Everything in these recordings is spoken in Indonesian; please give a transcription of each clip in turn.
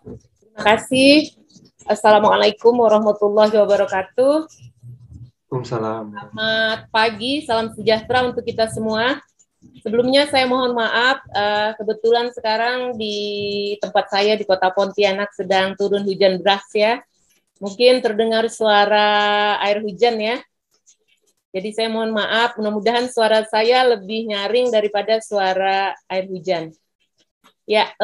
Terima kasih. Assalamualaikum warahmatullahi wabarakatuh. Waalaikumsalam. Selamat pagi, salam sejahtera untuk kita semua. Sebelumnya saya mohon maaf, kebetulan sekarang di tempat saya di Kota Pontianak sedang turun hujan deras ya. Mungkin terdengar suara air hujan ya. Jadi saya mohon maaf, mudah-mudahan suara saya lebih nyaring daripada suara air hujan. Ya,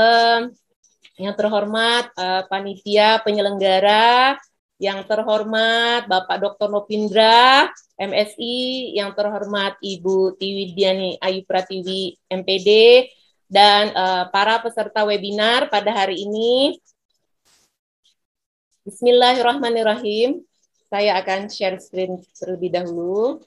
yang terhormat panitia penyelenggara, yang terhormat Bapak Dr. Nopindra, MSI, yang terhormat Ibu Tiwidiani Ayu Pratiwi, MPD, dan para peserta webinar pada hari ini. Bismillahirrahmanirrahim. Saya akan share screen terlebih dahulu.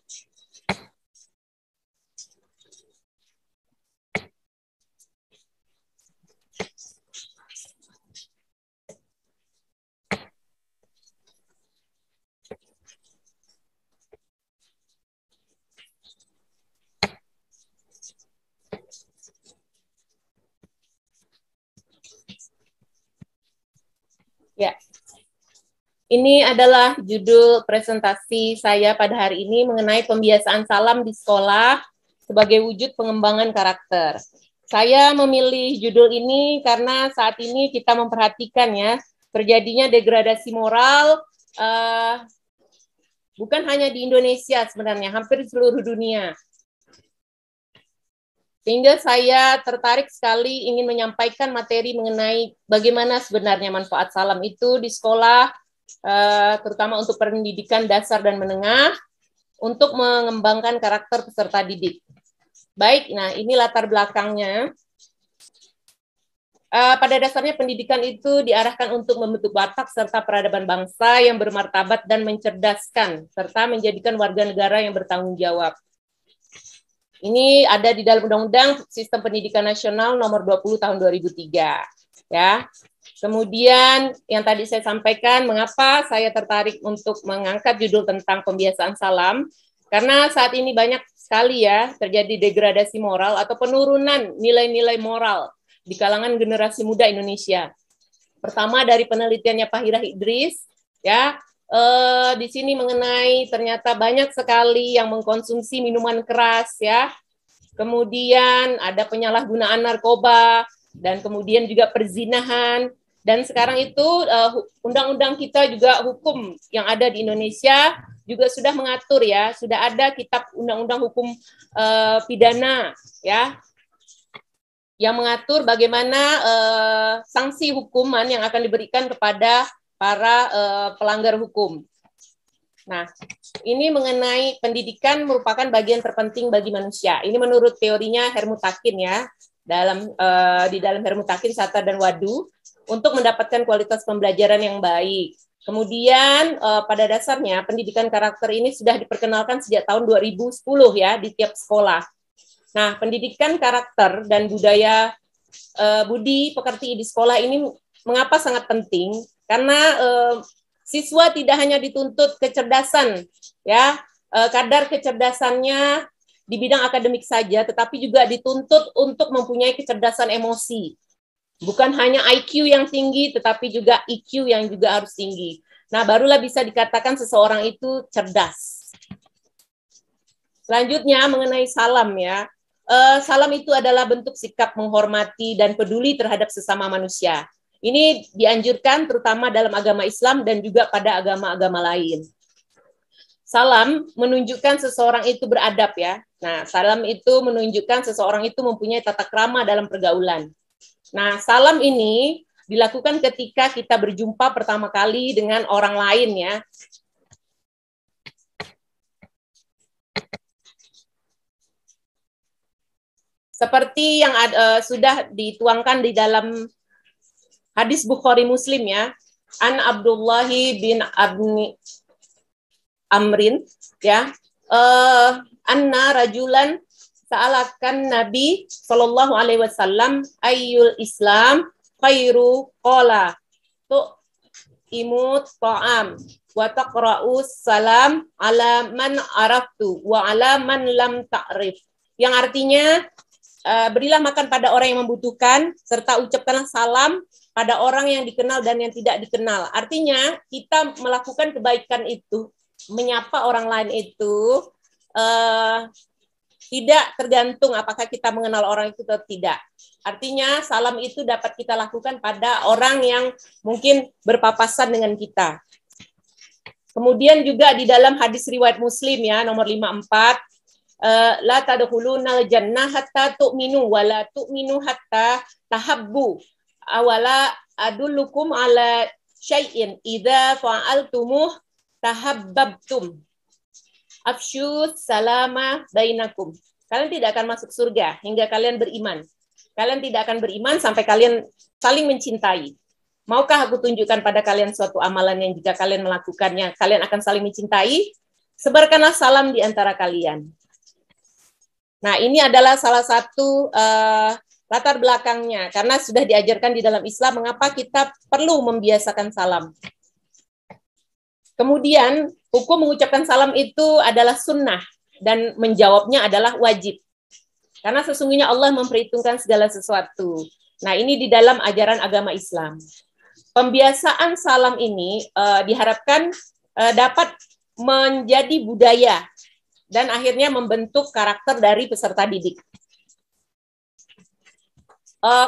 Ya, ini adalah judul presentasi saya pada hari ini mengenai pembiasaan salam di sekolah sebagai wujud pengembangan karakter. Saya memilih judul ini karena saat ini kita memperhatikan ya, terjadinya degradasi moral bukan hanya di Indonesia sebenarnya, hampir di seluruh dunia. Sehingga saya tertarik sekali ingin menyampaikan materi mengenai bagaimana sebenarnya manfaat salam itu di sekolah, terutama untuk pendidikan dasar dan menengah, untuk mengembangkan karakter peserta didik. Baik, nah ini latar belakangnya. Pada dasarnya pendidikan itu diarahkan untuk membentuk watak serta peradaban bangsa yang bermartabat dan mencerdaskan, serta menjadikan warga negara yang bertanggung jawab. Ini ada di dalam Undang-Undang Sistem Pendidikan Nasional Nomor 20 Tahun 2003. Ya. Kemudian yang tadi saya sampaikan, mengapa saya tertarik untuk mengangkat judul tentang pembiasaan salam? Karena saat ini banyak sekali ya terjadi degradasi moral atau penurunan nilai-nilai moral di kalangan generasi muda Indonesia. Pertama dari penelitiannya Pak Hira Idris, ya. Di sini mengenai ternyata banyak sekali yang mengkonsumsi minuman keras ya, kemudian ada penyalahgunaan narkoba dan kemudian juga perzinahan, dan sekarang itu undang-undang kita juga hukum yang ada di Indonesia juga sudah mengatur ya, sudah ada kitab undang-undang hukum pidana ya yang mengatur bagaimana sanksi hukuman yang akan diberikan kepada para pelanggar hukum. Nah, ini mengenai pendidikan merupakan bagian terpenting bagi manusia. Ini menurut teorinya Helmut Takin ya, di dalam Helmut Takin, Sata dan Wadu, untuk mendapatkan kualitas pembelajaran yang baik. Kemudian pada dasarnya pendidikan karakter ini sudah diperkenalkan sejak tahun 2010 ya di tiap sekolah. Nah, pendidikan karakter dan budaya budi pekerti di sekolah ini mengapa sangat penting? Karena siswa tidak hanya dituntut kecerdasan, ya kadar kecerdasannya di bidang akademik saja, tetapi juga dituntut untuk mempunyai kecerdasan emosi. Bukan hanya IQ yang tinggi, tetapi juga EQ yang juga harus tinggi. Nah, barulah bisa dikatakan seseorang itu cerdas. Selanjutnya mengenai salam ya. Salam itu adalah bentuk sikap menghormati dan peduli terhadap sesama manusia. Ini dianjurkan terutama dalam agama Islam dan juga pada agama-agama lain. Salam menunjukkan seseorang itu beradab ya. Nah, salam itu menunjukkan seseorang itu mempunyai tata krama dalam pergaulan. Nah, salam ini dilakukan ketika kita berjumpa pertama kali dengan orang lain ya. Seperti yang sudah dituangkan di dalam hadis Bukhari Muslim ya, an Abdullahi bin Abni Amrin ya, anna rajulan sa'alakan Nabi Sallallahu Alaihi Wasallam ayyul Islam khairu qala tu imut ta'am wa taqra'u salam ala man araftu wa ala man lam ta'rif, yang artinya berilah makan pada orang yang membutuhkan, serta ucapkanlah salam pada orang yang dikenal dan yang tidak dikenal. Artinya kita melakukan kebaikan itu, menyapa orang lain itu tidak tergantung apakah kita mengenal orang itu atau tidak. Artinya salam itu dapat kita lakukan pada orang yang mungkin berpapasan dengan kita. Kemudian juga di dalam hadis riwayat Muslim ya nomor 54, la tadkhulunal jannah hatta tu'minu wa la tu'minu hatta tahabbu awala adullukum ala syai'in idza fa'altumuh tahabbabtum afsyu salama bainakum. Kalian tidak akan masuk surga hingga kalian beriman. Kalian tidak akan beriman sampai kalian saling mencintai. Maukah aku tunjukkan pada kalian suatu amalan yang jika kalian melakukannya kalian akan saling mencintai? Sebarkanlah salam di antara kalian. Nah, ini adalah salah satu latar belakangnya, karena sudah diajarkan di dalam Islam mengapa kita perlu membiasakan salam. Kemudian, hukum mengucapkan salam itu adalah sunnah, dan menjawabnya adalah wajib. Karena sesungguhnya Allah memperhitungkan segala sesuatu. Nah, ini di dalam ajaran agama Islam. Pembiasaan salam ini diharapkan dapat menjadi budaya, dan akhirnya membentuk karakter dari peserta didik.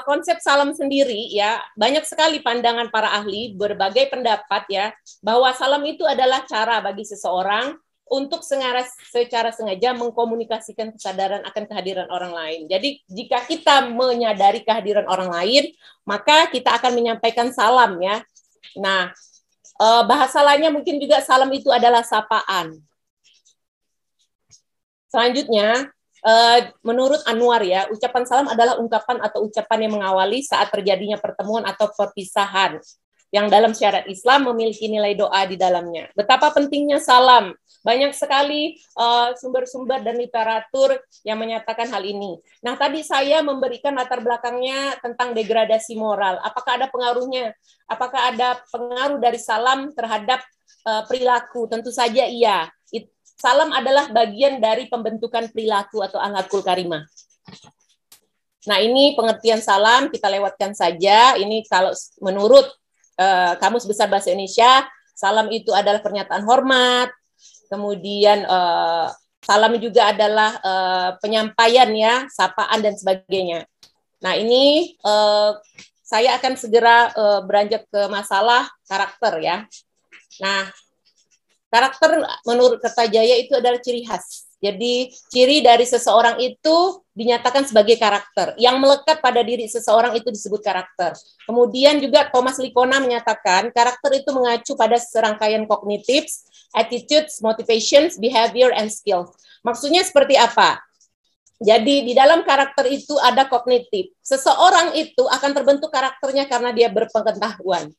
Konsep salam sendiri ya banyak sekali pandangan para ahli, berbagai pendapat ya bahwa salam itu adalah cara bagi seseorang untuk secara sengaja mengkomunikasikan kesadaran akan kehadiran orang lain. Jadi jika kita menyadari kehadiran orang lain, maka kita akan menyampaikan salam ya. Nah, bahasa lainnya mungkin juga salam itu adalah sapaan. Selanjutnya, menurut Anwar ya, ucapan salam adalah ungkapan atau ucapan yang mengawali saat terjadinya pertemuan atau perpisahan, yang dalam syariat Islam memiliki nilai doa di dalamnya. Betapa pentingnya salam. Banyak sekali sumber-sumber dan literatur yang menyatakan hal ini. Nah, tadi saya memberikan latar belakangnya tentang degradasi moral. Apakah ada pengaruhnya? Apakah ada pengaruh dari salam terhadap perilaku? Tentu saja iya. Salam adalah bagian dari pembentukan perilaku atau akhlakul karimah. Nah, ini pengertian salam, kita lewatkan saja. Ini kalau menurut Kamus Besar Bahasa Indonesia, salam itu adalah pernyataan hormat. Kemudian salam juga adalah penyampaian ya, sapaan dan sebagainya. Nah, ini saya akan segera beranjak ke masalah karakter ya. Nah, karakter menurut Kertajaya itu adalah ciri khas. Jadi ciri dari seseorang itu dinyatakan sebagai karakter. Yang melekat pada diri seseorang itu disebut karakter. Kemudian juga Thomas Lickona menyatakan karakter itu mengacu pada serangkaian kognitif, attitudes, motivations, behavior, and skills. Maksudnya seperti apa? Jadi di dalam karakter itu ada kognitif. Seseorang itu akan terbentuk karakternya karena dia berpengetahuan.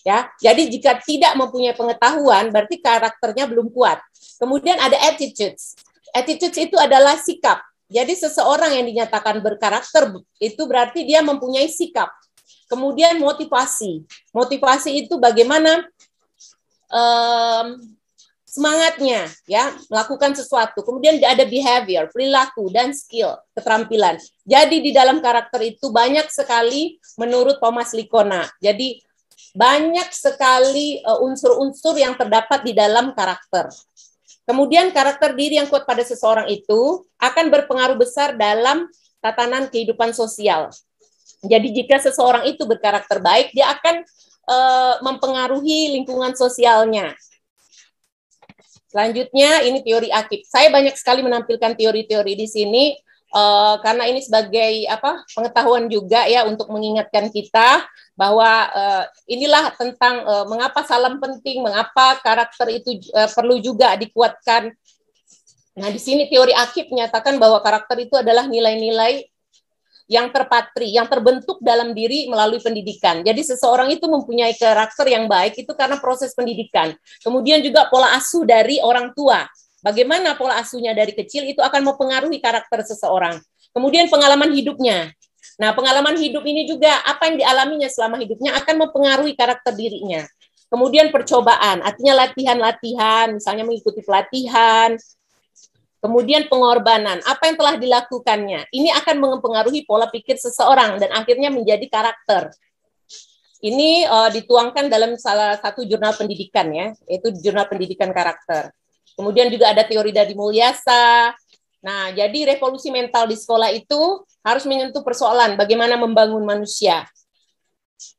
Ya, jadi jika tidak mempunyai pengetahuan, berarti karakternya belum kuat. Kemudian ada attitudes. Attitudes itu adalah sikap. Jadi seseorang yang dinyatakan berkarakter itu berarti dia mempunyai sikap. Kemudian motivasi. Motivasi itu bagaimana semangatnya, ya, melakukan sesuatu. Kemudian ada behavior, perilaku, dan skill, keterampilan. Jadi di dalam karakter itu banyak sekali menurut Thomas Lickona. Jadi banyak sekali unsur-unsur yang terdapat di dalam karakter. Kemudian karakter diri yang kuat pada seseorang itu akan berpengaruh besar dalam tatanan kehidupan sosial. Jadi jika seseorang itu berkarakter baik, dia akan mempengaruhi lingkungan sosialnya. Selanjutnya ini teori Akib. Saya banyak sekali menampilkan teori-teori di sini karena ini sebagai pengetahuan juga ya untuk mengingatkan kita bahwa inilah tentang mengapa salam penting, mengapa karakter itu perlu juga dikuatkan. Nah, di sini teori Akib menyatakan bahwa karakter itu adalah nilai-nilai yang terpatri, yang terbentuk dalam diri melalui pendidikan. Jadi seseorang itu mempunyai karakter yang baik itu karena proses pendidikan. Kemudian juga pola asuh dari orang tua. Bagaimana pola asuhnya dari kecil itu akan mempengaruhi karakter seseorang. Kemudian pengalaman hidupnya. Nah, pengalaman hidup ini juga apa yang dialaminya selama hidupnya akan mempengaruhi karakter dirinya. Kemudian percobaan, artinya latihan-latihan, misalnya mengikuti pelatihan. Kemudian pengorbanan, apa yang telah dilakukannya. Ini akan mempengaruhi pola pikir seseorang dan akhirnya menjadi karakter. Ini dituangkan dalam salah satu jurnal pendidikan ya, yaitu jurnal pendidikan karakter. Kemudian juga ada teori dari Mulyasa. Nah, jadi revolusi mental di sekolah itu harus menyentuh persoalan bagaimana membangun manusia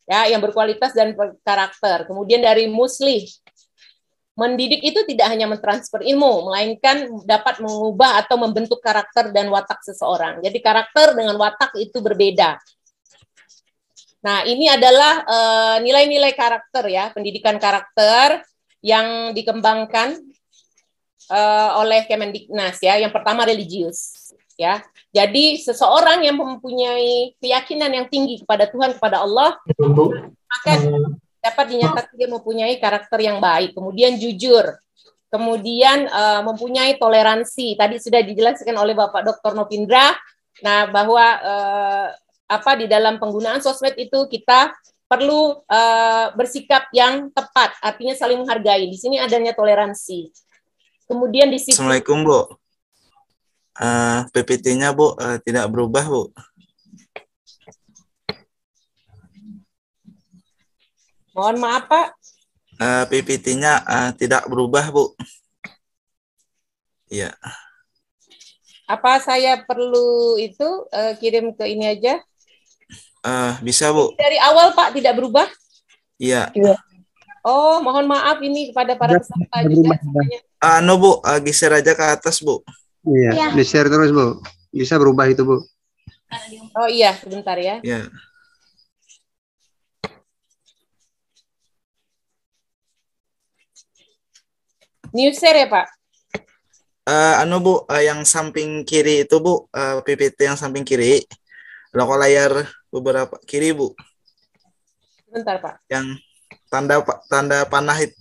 ya yang berkualitas dan berkarakter. Kemudian dari Muslih, mendidik itu tidak hanya mentransfer ilmu, melainkan dapat mengubah atau membentuk karakter dan watak seseorang. Jadi karakter dengan watak itu berbeda. Nah, ini adalah nilai-nilai karakter ya, pendidikan karakter yang dikembangkan oleh Kemendiknas ya. Yang pertama religius ya. Jadi seseorang yang mempunyai keyakinan yang tinggi kepada Tuhan, kepada Allah, maka dapat dinyatakan dia mempunyai karakter yang baik, kemudian jujur, kemudian mempunyai toleransi. Tadi sudah dijelaskan oleh Bapak Dr. Novindra, nah bahwa di dalam penggunaan sosmed itu kita perlu bersikap yang tepat, artinya saling menghargai. Di sini adanya toleransi. Kemudian di situ. Assalamualaikum, Bu. PPT-nya, Bu, tidak berubah, Bu. Mohon maaf, Pak. PPT-nya tidak berubah, Bu. Iya. Apa saya perlu itu kirim ke ini aja? Bisa, Bu. Dari awal, Pak, tidak berubah? Iya. Oh, mohon maaf ini kepada para peserta juga. Bu, geser aja ke atas, Bu. Iya, di-share terus, Bu. Bisa berubah itu, Bu. Oh iya, sebentar ya. Iya. New share ya, Pak? Bu, yang samping kiri itu, Bu, PPT yang samping kiri. Logo layar beberapa kiri, Bu. Sebentar, Pak. Yang tanda panah itu.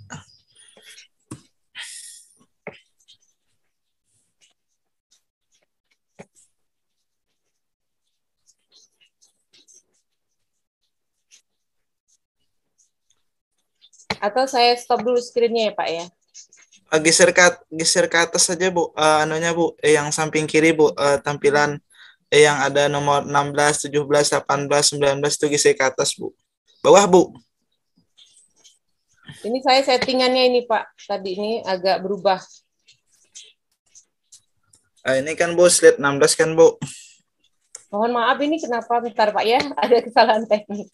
Atau saya stop dulu screen-nya ya, Pak ya? Geser ke atas saja, Bu. Bu, yang samping kiri, Bu, tampilan yang ada nomor 16, 17, 18, 19 itu geser ke atas, Bu. Bawah, Bu. Ini saya settingannya ini, Pak. Tadi ini agak berubah. Ini kan, Bu, slide 16 kan, Bu. Mohon maaf ini kenapa bentar, Pak ya? Ada kesalahan teknis.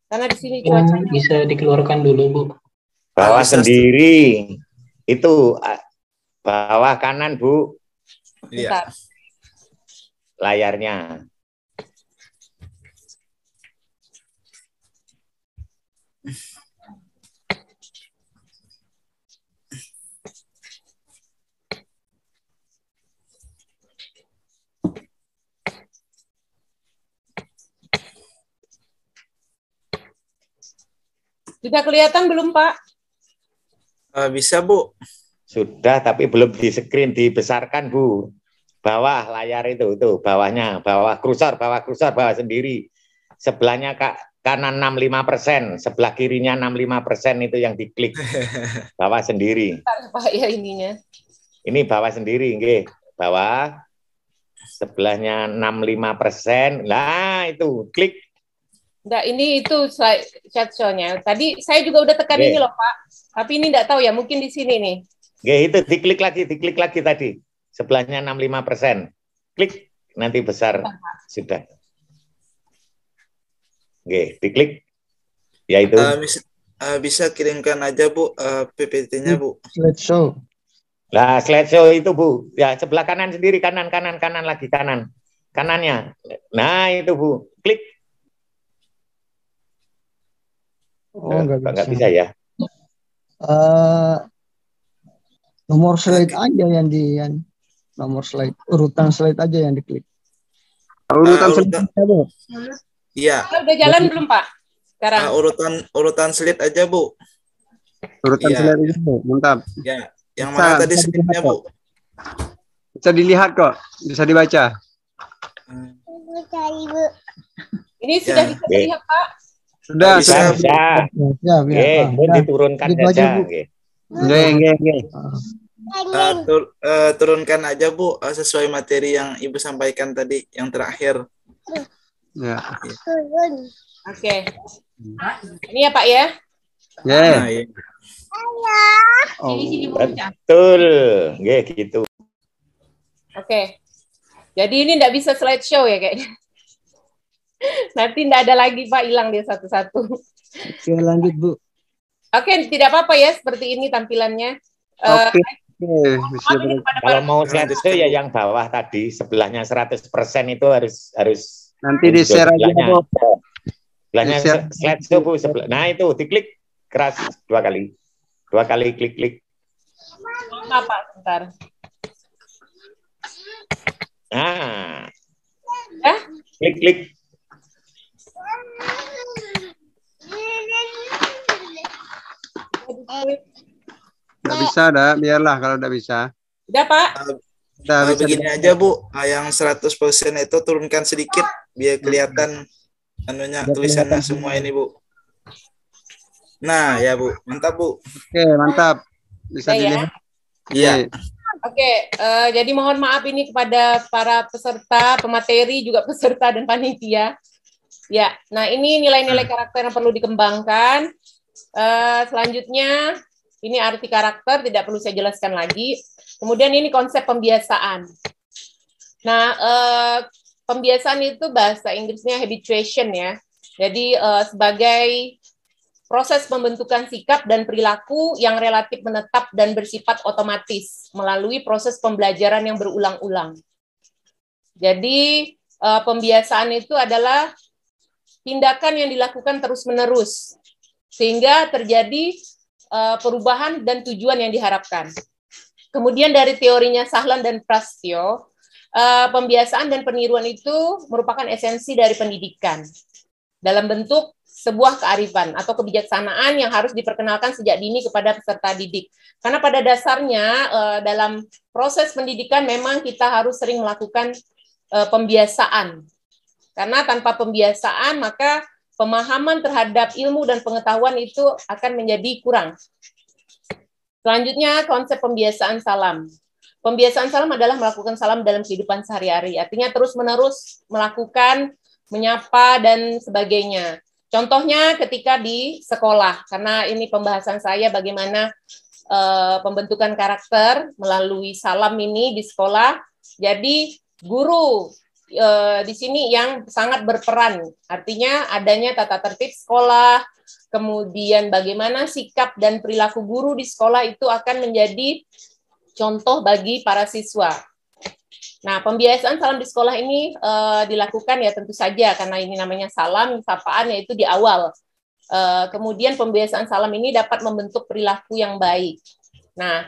Karena di sini cuaca bisa dikeluarkan dulu, Bu. Bawah sendiri. Itu bawah kanan, Bu. Iya. Layarnya. sudah kelihatan belum, Pak? Bisa, Bu. Sudah, tapi belum di screen, dibesarkan, Bu. Bawah layar itu, bawahnya, bawah kursor, bawah sendiri. Sebelahnya kanan 65%, sebelah kirinya 65% itu yang diklik. Bawah sendiri. Pak ya ininya. Ini bawah sendiri, nggih. Bawah. Sebelahnya 65%. Lah, itu klik. Enggak, ini itu chat show-nya. Tadi saya juga udah tekan ini loh, Pak. Tapi ini enggak tahu ya, mungkin di sini nih. Nggih, itu diklik lagi tadi. Sebelahnya 65%. Klik, nanti besar. Sudah. Oke, diklik. Ya itu. Bisa kirimkan aja, Bu, PPT-nya, Bu. Slideshow. Nah, slideshow itu, Bu. Ya, sebelah kanan sendiri, kanan lagi, kanan. Kanannya. Nah, itu, Bu. Klik. Oh, enggak bisa ya. Nomor slide aja yang nomor slide, urutan slide aja yang diklik. Urutan slide aja, Bu. Iya. Udah jalan belum, Pak? Sekarang. Urutan slide aja, Bu. Urutan slide aja, Bu. Mantap. Ya, yang mana tadi slide-nya, Bu? Bisa dilihat kok, bisa dibaca. Ini sudah bisa terlihat, Pak. Sudah, Bisa, sudah. Bisa. Ya, Oke, pun udah. diturunkan Gitu aja, saja. Bu. Oke. Nggih. turunkan aja Bu sesuai materi yang Ibu sampaikan tadi yang terakhir. Ya. Oke. Ini ya Pak ya. Nggih. Nah, iya. Sini Bu Uca. Betul. Oke, gitu. Oke. Jadi ini enggak bisa slideshow ya kayaknya. Nanti enggak ada lagi Pak, hilang dia satu-satu. Oke, lanjut Bu. Oke, tidak apa-apa ya seperti ini tampilannya. Oke. Bisa Ini kepada Kalau para- mau slideshow ya yang bawah tadi, sebelahnya 100% itu harus nanti di-share aja, sebelahnya. Bu. Sebelahnya Di-share. slideshow Bu, nah itu diklik keras 2 kali. 2 kali klik. Maaf Pak, sebentar. Nah, Ya? klik. Nggak bisa, dah. Biarlah kalau nggak bisa. Udah Pak? Udah bisa. Begini aja Bu, yang 100% itu turunkan sedikit biar kelihatan anunya tulisannya semua ini Bu. Nah ya Bu, mantap Bu. Oke, mantap. Bisa Udah ya? dilihat. Iya. Oke, jadi mohon maaf ini kepada para peserta, pemateri, juga peserta dan panitia. Ya, nah ini nilai-nilai karakter yang perlu dikembangkan. Selanjutnya, ini arti karakter, tidak perlu saya jelaskan lagi. Kemudian ini konsep pembiasaan. Nah, pembiasaan itu bahasa Inggrisnya habituation ya. Jadi sebagai proses pembentukan sikap dan perilaku yang relatif menetap dan bersifat otomatis melalui proses pembelajaran yang berulang-ulang. Jadi pembiasaan itu adalah tindakan yang dilakukan terus-menerus sehingga terjadi perubahan dan tujuan yang diharapkan. Kemudian dari teorinya Sahlan dan Prastyo, pembiasaan dan peniruan itu merupakan esensi dari pendidikan dalam bentuk sebuah kearifan atau kebijaksanaan yang harus diperkenalkan sejak dini kepada peserta didik. Karena pada dasarnya dalam proses pendidikan memang kita harus sering melakukan pembiasaan. Karena tanpa pembiasaan maka pemahaman terhadap ilmu dan pengetahuan itu akan menjadi kurang. Selanjutnya konsep pembiasaan salam. Pembiasaan salam adalah melakukan salam dalam kehidupan sehari-hari. Artinya terus-menerus melakukan, menyapa, dan sebagainya. Contohnya ketika di sekolah, karena ini pembahasan saya bagaimana pembentukan karakter melalui salam ini di sekolah. Jadi guru di sini yang sangat berperan, artinya adanya tata tertib sekolah, kemudian bagaimana sikap dan perilaku guru di sekolah itu akan menjadi contoh bagi para siswa. Nah, pembiasaan salam di sekolah ini dilakukan ya tentu saja karena ini namanya salam, sapaan yaitu di awal. Kemudian pembiasaan salam ini dapat membentuk perilaku yang baik. Nah,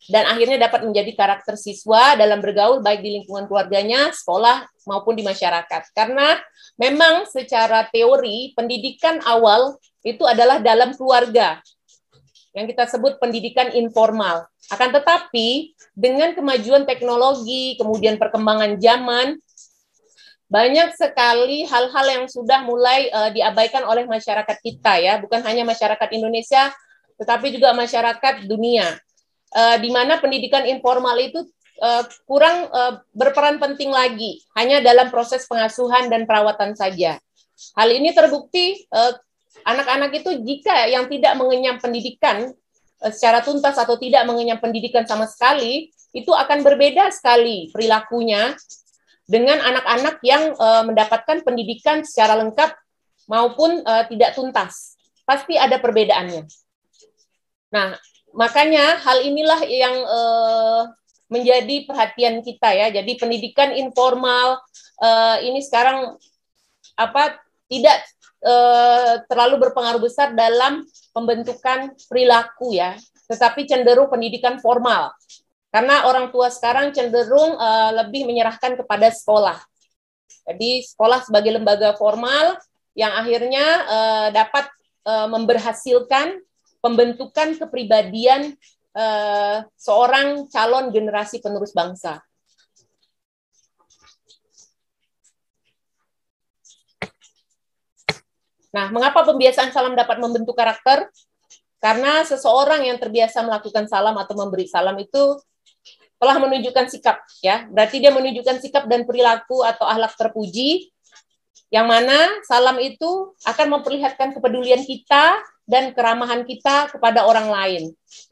dan akhirnya dapat menjadi karakter siswa dalam bergaul baik di lingkungan keluarganya, sekolah, maupun di masyarakat. Karena memang secara teori pendidikan awal itu adalah dalam keluarga, yang kita sebut pendidikan informal. Akan tetapi, dengan kemajuan teknologi, kemudian perkembangan zaman, banyak sekali hal-hal yang sudah mulai diabaikan oleh masyarakat kita, ya, bukan hanya masyarakat Indonesia, tetapi juga masyarakat dunia, di mana pendidikan informal itu kurang berperan penting lagi, hanya dalam proses pengasuhan dan perawatan saja. Hal ini terbukti anak-anak itu jika yang tidak mengenyam pendidikan secara tuntas atau tidak mengenyam pendidikan sama sekali, itu akan berbeda sekali perilakunya dengan anak-anak yang mendapatkan pendidikan secara lengkap maupun tidak tuntas. Pasti ada perbedaannya. Nah, makanya hal inilah yang menjadi perhatian kita ya. Jadi pendidikan informal ini sekarang tidak terlalu berpengaruh besar dalam pembentukan perilaku ya, tetapi cenderung pendidikan formal. Karena orang tua sekarang cenderung lebih menyerahkan kepada sekolah. Jadi sekolah sebagai lembaga formal yang akhirnya dapat memberhasilkan pembentukan kepribadian seorang calon generasi penerus bangsa. Nah, mengapa pembiasaan salam dapat membentuk karakter? Karena seseorang yang terbiasa melakukan salam atau memberi salam itu telah menunjukkan sikap, ya. Berarti dia menunjukkan sikap dan perilaku atau akhlak terpuji, yang mana salam itu akan memperlihatkan kepedulian kita dan keramahan kita kepada orang lain.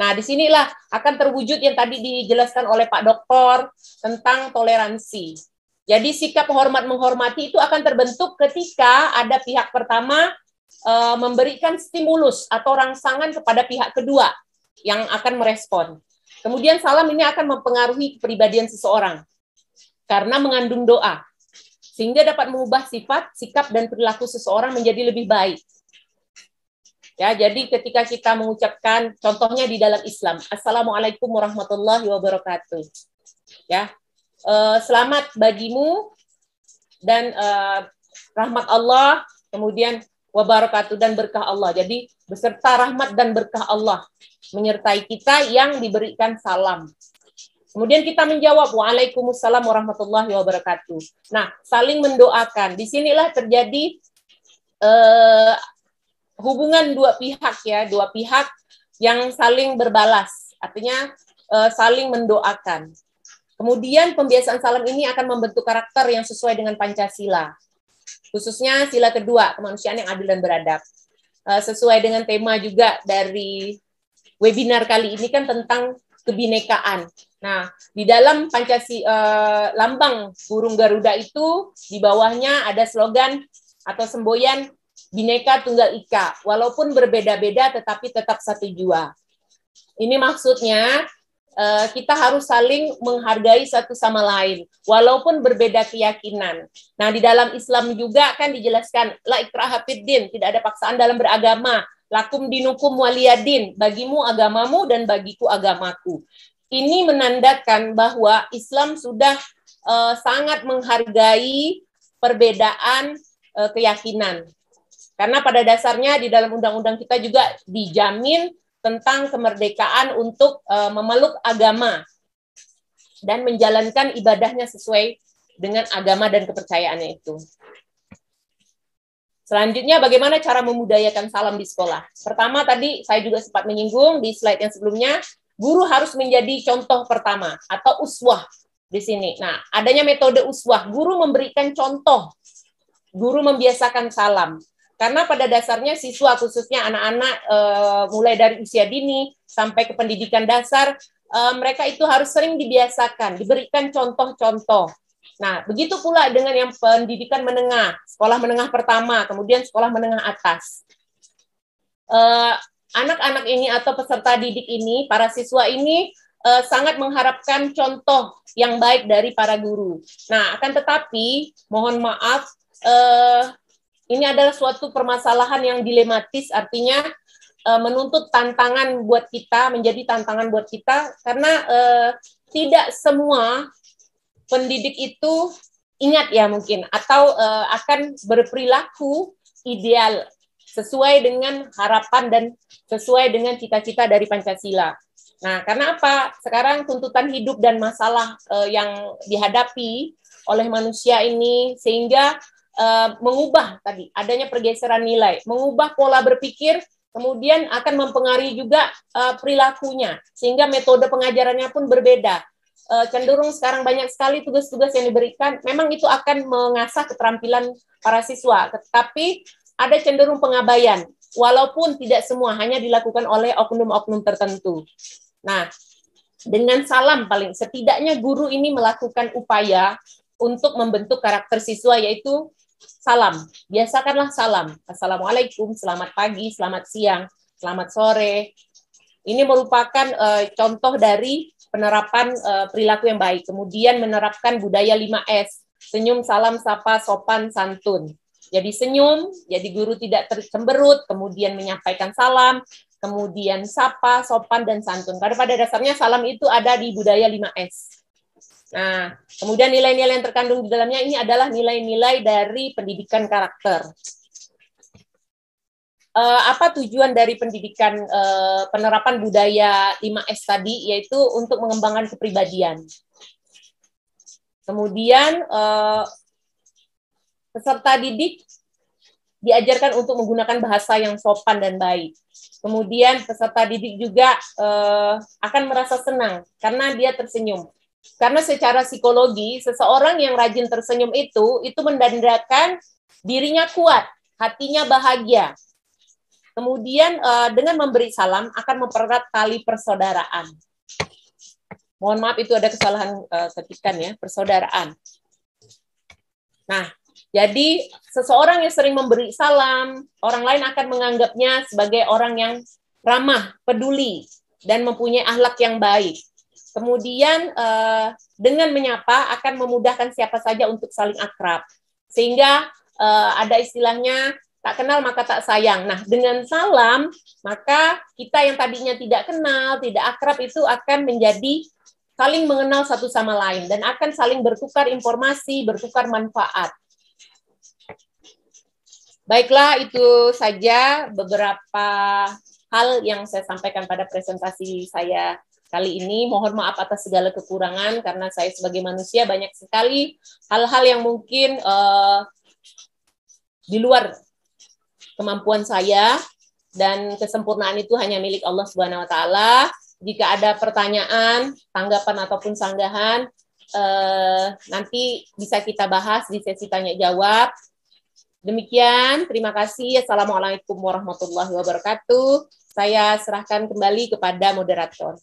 Nah, disinilah akan terwujud yang tadi dijelaskan oleh Pak Doktor tentang toleransi. Jadi sikap hormat menghormati itu akan terbentuk ketika ada pihak pertama memberikan stimulus atau rangsangan kepada pihak kedua yang akan merespon. Kemudian salam ini akan mempengaruhi kepribadian seseorang karena mengandung doa, sehingga dapat mengubah sifat, sikap, dan perilaku seseorang menjadi lebih baik. Ya, jadi ketika kita mengucapkan, contohnya di dalam Islam, Assalamualaikum warahmatullahi wabarakatuh. Ya, selamat bagimu dan rahmat Allah, kemudian wabarakatuh dan berkah Allah. Jadi beserta rahmat dan berkah Allah menyertai kita yang diberikan salam. Kemudian kita menjawab Waalaikumsalam warahmatullahi wabarakatuh. Nah, saling mendoakan. Disinilah terjadi hubungan dua pihak, ya, dua pihak yang saling berbalas. Artinya saling mendoakan. Kemudian pembiasaan salam ini akan membentuk karakter yang sesuai dengan Pancasila. Khususnya sila kedua, kemanusiaan yang adil dan beradab. Sesuai dengan tema juga dari webinar kali ini kan tentang kebinekaan. Nah, di dalam Pancasila, lambang burung Garuda itu, di bawahnya ada slogan atau semboyan Bhinneka Tunggal Ika, walaupun berbeda-beda tetapi tetap satu jua. Ini maksudnya kita harus saling menghargai satu sama lain, walaupun berbeda keyakinan. Nah, di dalam Islam juga kan dijelaskan, la ikraha fiddin, tidak ada paksaan dalam beragama, lakum dinukum waliyadin, bagimu agamamu dan bagiku agamaku. Ini menandakan bahwa Islam sudah sangat menghargai perbedaan keyakinan. Karena pada dasarnya di dalam undang-undang kita juga dijamin tentang kemerdekaan untuk memeluk agama dan menjalankan ibadahnya sesuai dengan agama dan kepercayaannya itu. Selanjutnya, bagaimana cara memudayakan salam di sekolah? Pertama, tadi saya juga sempat menyinggung di slide yang sebelumnya, guru harus menjadi contoh pertama atau uswah di sini. Nah, adanya metode uswah, guru memberikan contoh, guru membiasakan salam. Karena pada dasarnya siswa, khususnya anak-anak mulai dari usia dini sampai ke pendidikan dasar, mereka itu harus sering dibiasakan, diberikan contoh-contoh. Nah, begitu pula dengan yang pendidikan menengah, sekolah menengah pertama, kemudian sekolah menengah atas. Anak-anak ini atau peserta didik ini, para siswa ini sangat mengharapkan contoh yang baik dari para guru. Nah, akan tetapi, mohon maaf, ini adalah suatu permasalahan yang dilematis, artinya menuntut tantangan buat kita, menjadi tantangan buat kita, karena tidak semua pendidik itu ingat ya mungkin, atau akan berperilaku ideal, sesuai dengan harapan dan sesuai dengan cita-cita dari Pancasila. Nah, karena apa? Sekarang tuntutan hidup dan masalah yang dihadapi oleh manusia ini, sehingga mengubah tadi adanya pergeseran nilai, mengubah pola berpikir, kemudian akan mempengaruhi juga perilakunya, sehingga metode pengajarannya pun berbeda. Cenderung sekarang banyak sekali tugas-tugas yang diberikan, memang itu akan mengasah keterampilan para siswa, tetapi ada cenderung pengabaian, walaupun tidak semua, hanya dilakukan oleh oknum-oknum tertentu. Nah, dengan salam paling setidaknya guru ini melakukan upaya untuk membentuk karakter siswa, yaitu salam. Biasakanlah salam. Assalamualaikum, selamat pagi, selamat siang, selamat sore. Ini merupakan contoh dari penerapan perilaku yang baik. Kemudian menerapkan budaya 5S. Senyum, salam, sapa, sopan, santun. Jadi senyum, jadi guru tidak tercemberut, kemudian menyampaikan salam, kemudian sapa, sopan, dan santun. Karena pada dasarnya salam itu ada di budaya 5S. Nah, kemudian nilai-nilai yang terkandung di dalamnya ini adalah nilai-nilai dari pendidikan karakter. Apa tujuan dari pendidikan penerapan budaya 5S tadi, yaitu untuk mengembangkan kepribadian. Kemudian peserta didik diajarkan untuk menggunakan bahasa yang sopan dan baik. Kemudian peserta didik juga akan merasa senang karena dia tersenyum. Karena secara psikologi, seseorang yang rajin tersenyum itu menandakan dirinya kuat, hatinya bahagia. Kemudian dengan memberi salam akan mempererat tali persaudaraan. Mohon maaf itu ada kesalahan ketikan ya, persaudaraan. Nah, jadi seseorang yang sering memberi salam, orang lain akan menganggapnya sebagai orang yang ramah, peduli, dan mempunyai akhlak yang baik. Kemudian dengan menyapa akan memudahkan siapa saja untuk saling akrab. Sehingga ada istilahnya tak kenal maka tak sayang. Nah, dengan salam, maka kita yang tadinya tidak kenal, tidak akrab itu akan menjadi saling mengenal satu sama lain dan akan saling bertukar informasi, bertukar manfaat. Baiklah, itu saja beberapa hal yang saya sampaikan pada presentasi saya kali ini. Mohon maaf atas segala kekurangan karena saya sebagai manusia banyak sekali hal-hal yang mungkin di luar kemampuan saya, dan kesempurnaan itu hanya milik Allah Subhanahu wa taala. Jika ada pertanyaan, tanggapan ataupun sanggahan, nanti bisa kita bahas di sesi tanya jawab. Demikian, terima kasih. Assalamualaikum warahmatullahi wabarakatuh. Saya serahkan kembali kepada moderator.